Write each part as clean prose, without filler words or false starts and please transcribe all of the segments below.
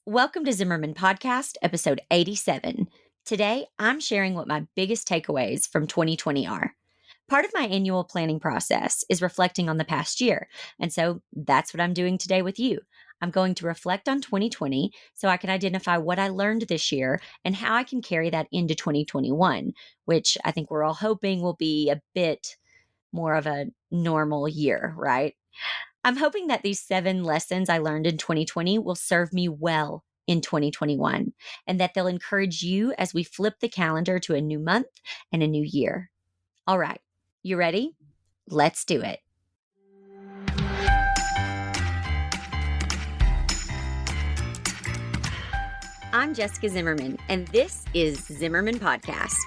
Welcome to Zimmerman Podcast, episode 87. Today, I'm sharing what my biggest takeaways from 2020 are. Part of my annual planning process is reflecting on the past year, and so that's what I'm doing today with you. I'm going to reflect on 2020 so I can identify what I learned this year and how I can carry that into 2021, which I think we're all hoping will be a bit more of a normal year, right? I'm hoping that these 7 lessons I learned in 2020 will serve me well in 2021 and that they'll encourage you as we flip the calendar to a new month and a new year. All right, you ready? Let's do it. I'm Jessica Zimmerman, and this is Zimmerman Podcast.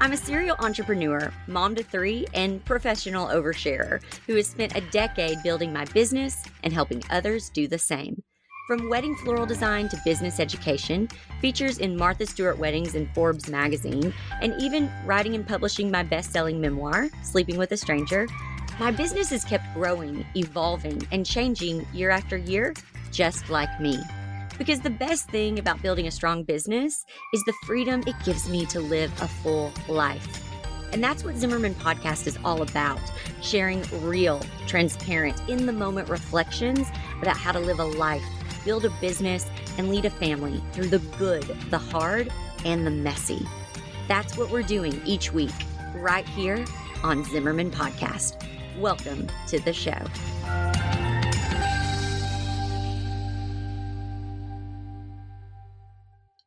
I'm a serial entrepreneur, mom to 3, and professional oversharer who has spent a decade building my business and helping others do the same. From wedding floral design to business education, features in Martha Stewart Weddings and Forbes magazine, and even writing and publishing my best-selling memoir, Sleeping with a Stranger, my business has kept growing, evolving, and changing year after year, just like me. Because the best thing about building a strong business is the freedom it gives me to live a full life. And that's what Zimmerman Podcast is all about, sharing real, transparent, in-the-moment reflections about how to live a life, build a business, and lead a family through the good, the hard, and the messy. That's what we're doing each week, right here on Zimmerman Podcast. Welcome to the show.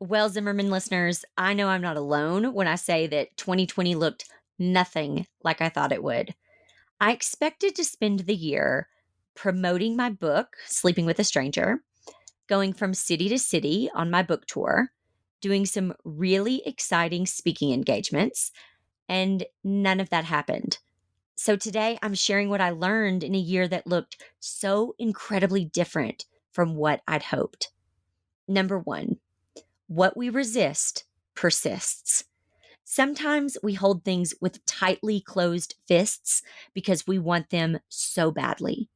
Well, Zimmerman listeners, I know I'm not alone when I say that 2020 looked nothing like I thought it would. I expected to spend the year promoting my book, Sleeping with a Stranger, going from city to city on my book tour, doing some really exciting speaking engagements, and none of that happened. So today I'm sharing what I learned in a year that looked so incredibly different from what I'd hoped. Number 1. What we resist persists. Sometimes we hold things with tightly closed fists because we want them so badly.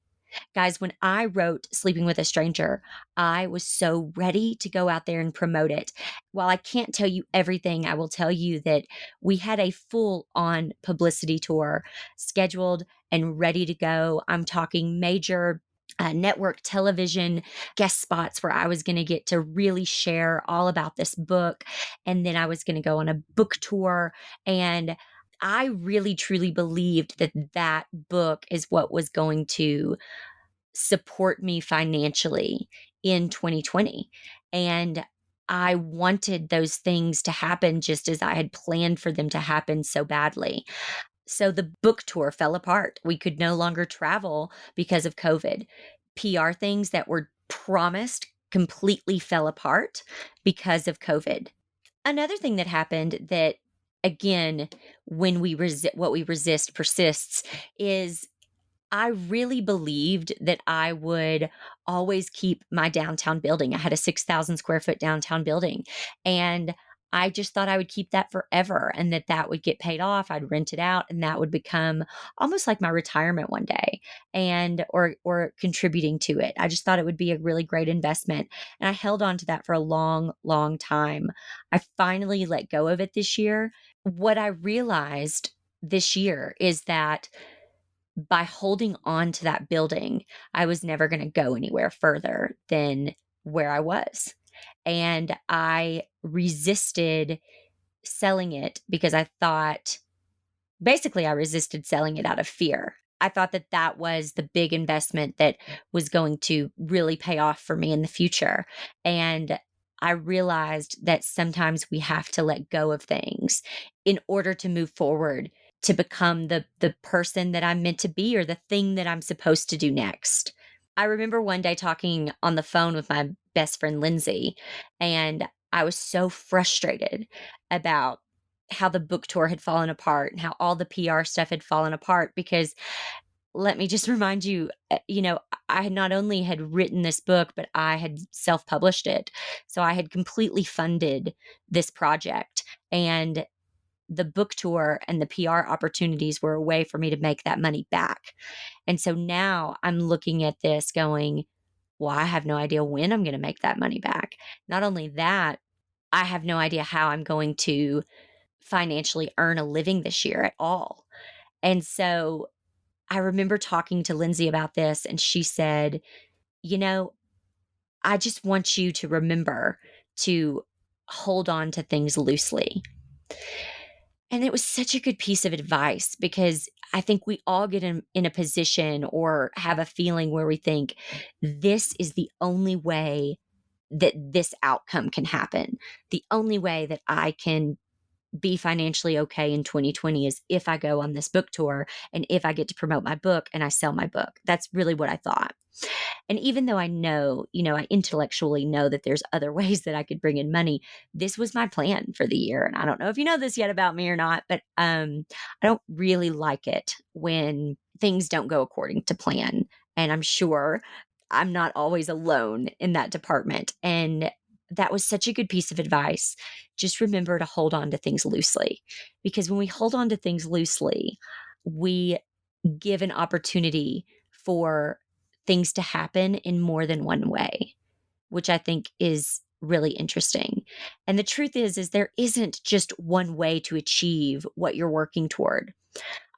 Guys, when I wrote Sleeping with a Stranger, I was so ready to go out there and promote it. While I can't tell you everything, I will tell you that we had a full on publicity tour scheduled and ready to go. I'm talking major network television guest spots where I was going to get to really share all about this book. And then I was going to go on a book tour. And I really truly believed that that book is what was going to support me financially in 2020. And I wanted those things to happen just as I had planned for them to happen so badly. So the book tour fell apart. We could no longer travel because of COVID. PR things that were promised completely fell apart because of COVID. Another thing that happened that, again, when what we resist persists is I really believed that I would always keep my downtown building. I had a 6,000 square foot downtown building, and I just thought I would keep that forever and that would get paid off. I'd rent it out and that would become almost like my retirement one day and or contributing to it. I just thought it would be a really great investment. And I held on to that for a long, long time. I finally let go of it this year. What I realized this year is that by holding on to that building, I was never going to go anywhere further than where I was. And I resisted selling it because I thought, basically, I resisted selling it out of fear. I thought that that was the big investment that was going to really pay off for me in the future. And I realized that sometimes we have to let go of things in order to move forward to become the person that I'm meant to be or the thing that I'm supposed to do next. I remember one day talking on the phone with my best friend Lindsay, and I was so frustrated about how the book tour had fallen apart and how all the PR stuff had fallen apart because let me just remind you, I not only had written this book, but I had self-published it. So I had completely funded this project, and the book tour and the PR opportunities were a way for me to make that money back. And so now I'm looking at this going, Well, I have no idea when I'm going to make that money back. Not only that, I have no idea how I'm going to financially earn a living this year at all. And so I remember talking to Lindsay about this, and she said, you know, I just want you to remember to hold on to things loosely. And it was such a good piece of advice because I think we all get in a position or have a feeling where we think this is the only way that this outcome can happen. The only way that I can be financially okay in 2020 is if I go on this book tour and if I get to promote my book and I sell my book. That's really what I thought. And even though I know, I intellectually know that there's other ways that I could bring in money, this was my plan for the year. And I don't know if you know this yet about me or not, but I don't really like it when things don't go according to plan. And I'm sure I'm not always alone in that department. And that was such a good piece of advice. Just remember to hold on to things loosely, because when we hold on to things loosely, we give an opportunity for things to happen in more than one way, which I think is really interesting. And the truth is there isn't just one way to achieve what you're working toward.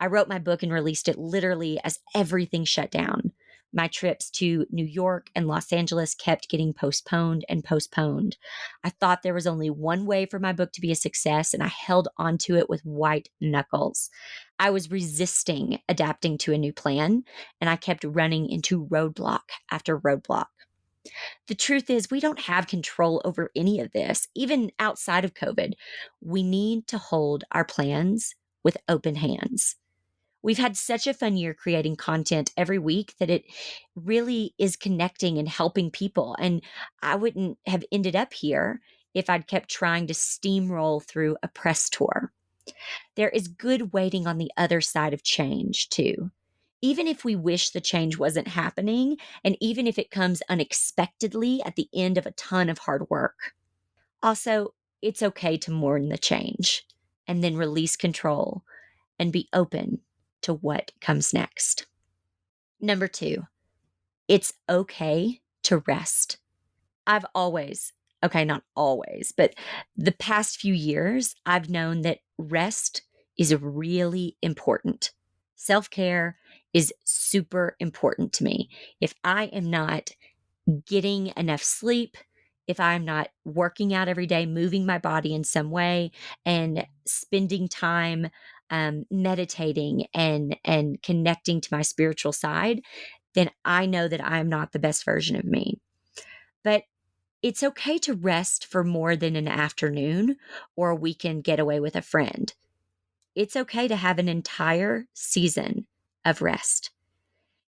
I wrote my book and released it literally as everything shut down. My trips to New York and Los Angeles kept getting postponed and postponed. I thought there was only one way for my book to be a success, and I held onto it with white knuckles. I was resisting adapting to a new plan, and I kept running into roadblock after roadblock. The truth is, we don't have control over any of this, even outside of COVID. We need to hold our plans with open hands. We've had such a fun year creating content every week that it really is connecting and helping people. And I wouldn't have ended up here if I'd kept trying to steamroll through a press tour. There is good waiting on the other side of change, too. Even if we wish the change wasn't happening, and even if it comes unexpectedly at the end of a ton of hard work. Also, it's okay to mourn the change and then release control and be open to what comes next. Number 2, it's okay to rest. I've always, okay, not always, but the past few years, I've known that rest is really important. Self-care is super important to me. If I am not getting enough sleep, if I'm not working out every day, moving my body in some way, and spending time meditating and connecting to my spiritual side, then I know that I am not the best version of me. But it's okay to rest for more than an afternoon or a weekend getaway with a friend. It's okay to have an entire season of rest.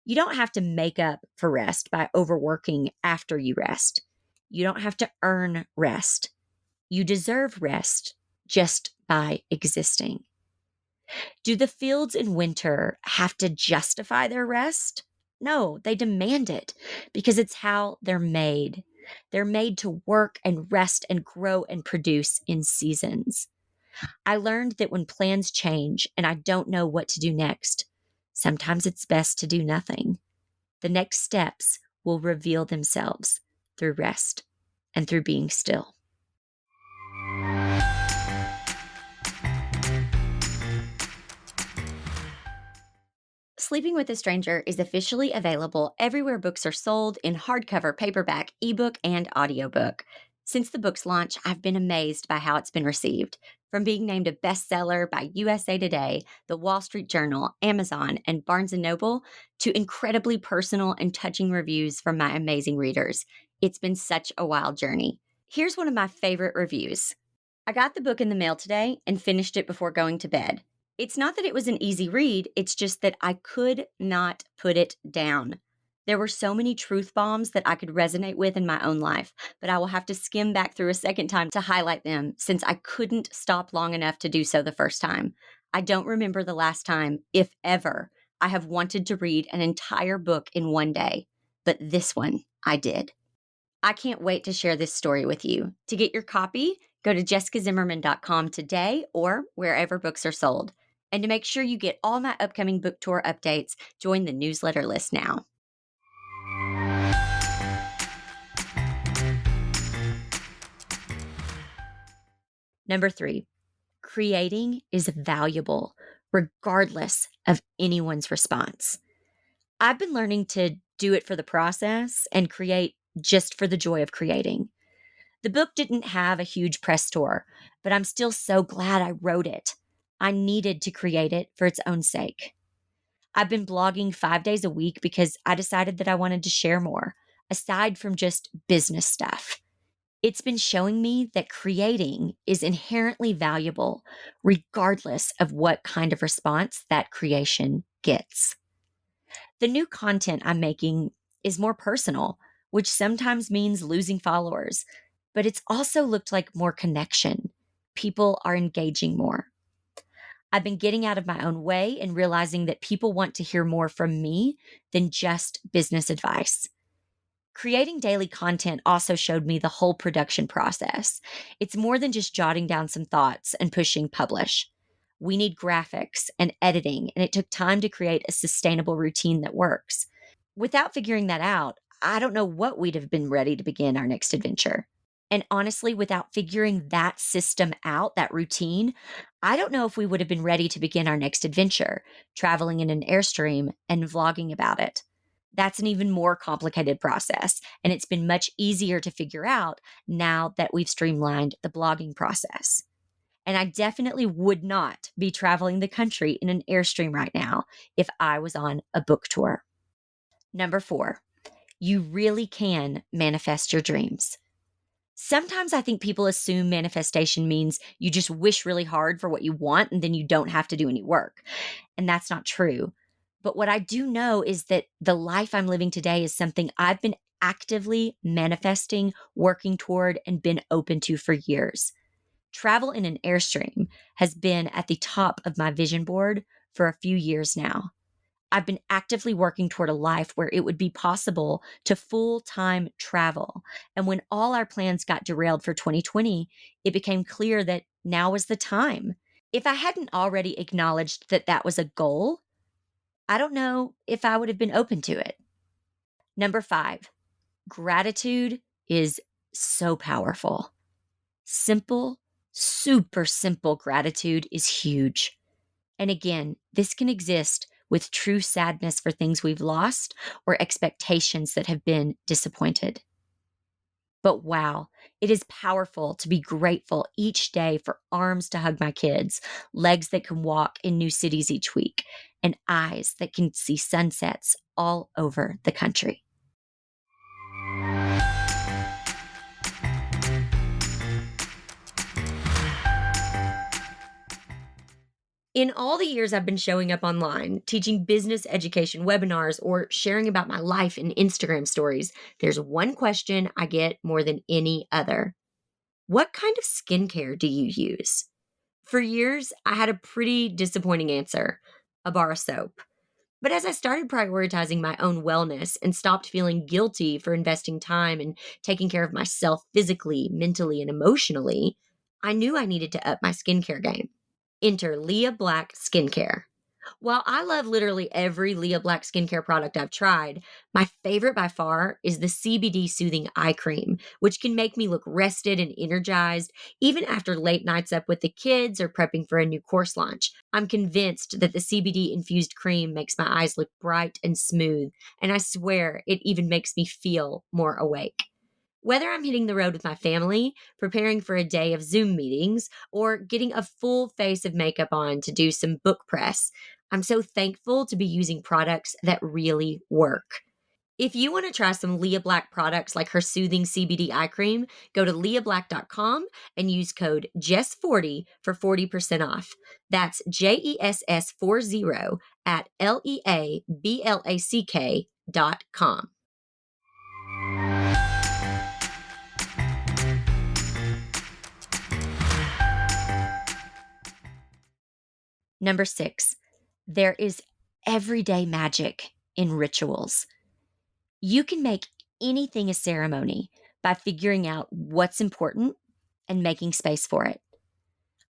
You don't have to make up for rest by overworking after you rest. You don't have to earn rest. You deserve rest just by existing. Do the fields in winter have to justify their rest? No, they demand it because it's how they're made. They're made to work and rest and grow and produce in seasons. I learned that when plans change and I don't know what to do next, sometimes it's best to do nothing. The next steps will reveal themselves through rest and through being still. Sleeping with a Stranger is officially available everywhere books are sold in hardcover, paperback, ebook, and audiobook. Since the book's launch, I've been amazed by how it's been received. From being named a bestseller by USA Today, The Wall Street Journal, Amazon, and Barnes & Noble, to incredibly personal and touching reviews from my amazing readers. It's been such a wild journey. Here's one of my favorite reviews. I got the book in the mail today and finished it before going to bed. It's not that it was an easy read, it's just that I could not put it down. There were so many truth bombs that I could resonate with in my own life, but I will have to skim back through a second time to highlight them since I couldn't stop long enough to do so the first time. I don't remember the last time, if ever, I have wanted to read an entire book in one day, but this one I did. I can't wait to share this story with you. To get your copy, go to jessicazimmerman.com today or wherever books are sold. And to make sure you get all my upcoming book tour updates, join the newsletter list now. Number 3, creating is valuable regardless of anyone's response. I've been learning to do it for the process and create just for the joy of creating. The book didn't have a huge press tour, but I'm still so glad I wrote it. I needed to create it for its own sake. I've been blogging 5 days a week because I decided that I wanted to share more, aside from just business stuff. It's been showing me that creating is inherently valuable, regardless of what kind of response that creation gets. The new content I'm making is more personal, which sometimes means losing followers, but it's also looked like more connection. People are engaging more. I've been getting out of my own way and realizing that people want to hear more from me than just business advice. Creating daily content also showed me the whole production process. It's more than just jotting down some thoughts and pushing publish. We need graphics and editing, and it took time to create a sustainable routine that works. Without figuring that out, I don't know what we'd have been ready to begin our next adventure. And honestly, without figuring that system out, that routine, I don't know if we would have been ready to begin our next adventure, traveling in an Airstream and vlogging about it. That's an even more complicated process, and it's been much easier to figure out now that we've streamlined the blogging process. And I definitely would not be traveling the country in an Airstream right now if I was on a book tour. Number 4, you really can manifest your dreams. Sometimes I think people assume manifestation means you just wish really hard for what you want and then you don't have to do any work. And that's not true. But what I do know is that the life I'm living today is something I've been actively manifesting, working toward, and been open to for years. Travel in an Airstream has been at the top of my vision board for a few years now. I've been actively working toward a life where it would be possible to full-time travel. And when all our plans got derailed for 2020, it became clear that now was the time. If I hadn't already acknowledged that that was a goal, I don't know if I would have been open to it. Number 5, gratitude is so powerful. Simple, super simple gratitude is huge. And again, this can exist with true sadness for things we've lost or expectations that have been disappointed. But wow, it is powerful to be grateful each day for arms to hug my kids, legs that can walk in new cities each week, and eyes that can see sunsets all over the country. In all the years I've been showing up online, teaching business education webinars, or sharing about my life in Instagram stories, there's one question I get more than any other. What kind of skincare do you use? For years, I had a pretty disappointing answer: a bar of soap. But as I started prioritizing my own wellness and stopped feeling guilty for investing time and taking care of myself physically, mentally, and emotionally, I knew I needed to up my skincare game. Enter Leah Black Skincare. While I love literally every Leah Black skincare product I've tried, my favorite by far is the CBD Soothing Eye Cream, which can make me look rested and energized even after late nights up with the kids or prepping for a new course launch. I'm convinced that the CBD infused cream makes my eyes look bright and smooth, and I swear it even makes me feel more awake. Whether I'm hitting the road with my family, preparing for a day of Zoom meetings, or getting a full face of makeup on to do some book press, I'm so thankful to be using products that really work. If you want to try some Leah Black products like her soothing CBD eye cream, go to leahblack.com and use code JESS40 for 40% off. That's JESS40 at LEABLACK.com. Number 6, there is everyday magic in rituals. You can make anything a ceremony by figuring out what's important and making space for it.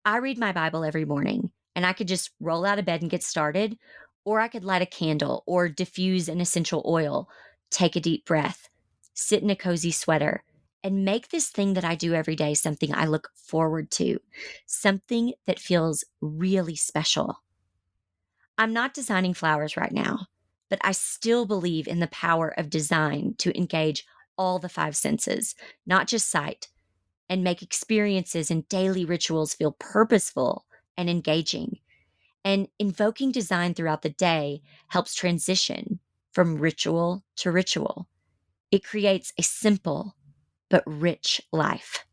I read my Bible every morning, and I could just roll out of bed and get started, or I could light a candle or diffuse an essential oil, take a deep breath, sit in a cozy sweater, and make this thing that I do every day something I look forward to, something that feels really special. I'm not designing flowers right now, but I still believe in the power of design to engage all the five senses, not just sight, and make experiences and daily rituals feel purposeful and engaging. And invoking design throughout the day helps transition from ritual to ritual. It creates a simple but rich life.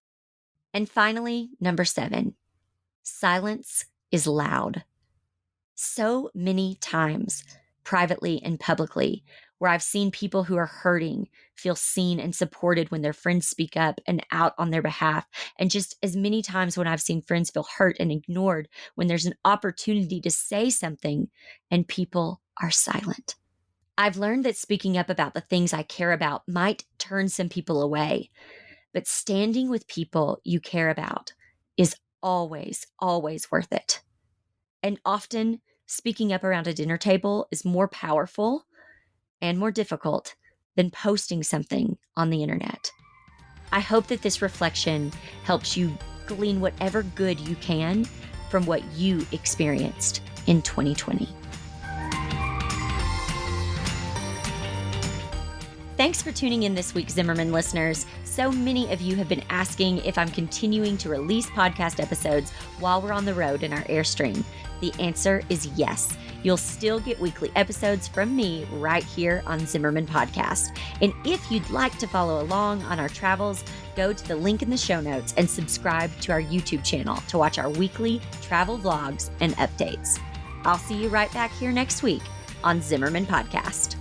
And finally, number 7, silence is loud. So many times, privately and publicly, where I've seen people who are hurting feel seen and supported when their friends speak up and out on their behalf. And just as many times when I've seen friends feel hurt and ignored when there's an opportunity to say something and people are silent. I've learned that speaking up about the things I care about might turn some people away, but standing with people you care about is always, always worth it. And often, speaking up around a dinner table is more powerful and more difficult than posting something on the internet. I hope that this reflection helps you glean whatever good you can from what you experienced in 2020. Thanks for tuning in this week, Zimmerman listeners. So many of you have been asking if I'm continuing to release podcast episodes while we're on the road in our Airstream. The answer is yes. You'll still get weekly episodes from me right here on Zimmerman Podcast. And if you'd like to follow along on our travels, go to the link in the show notes and subscribe to our YouTube channel to watch our weekly travel vlogs and updates. I'll see you right back here next week on Zimmerman Podcast.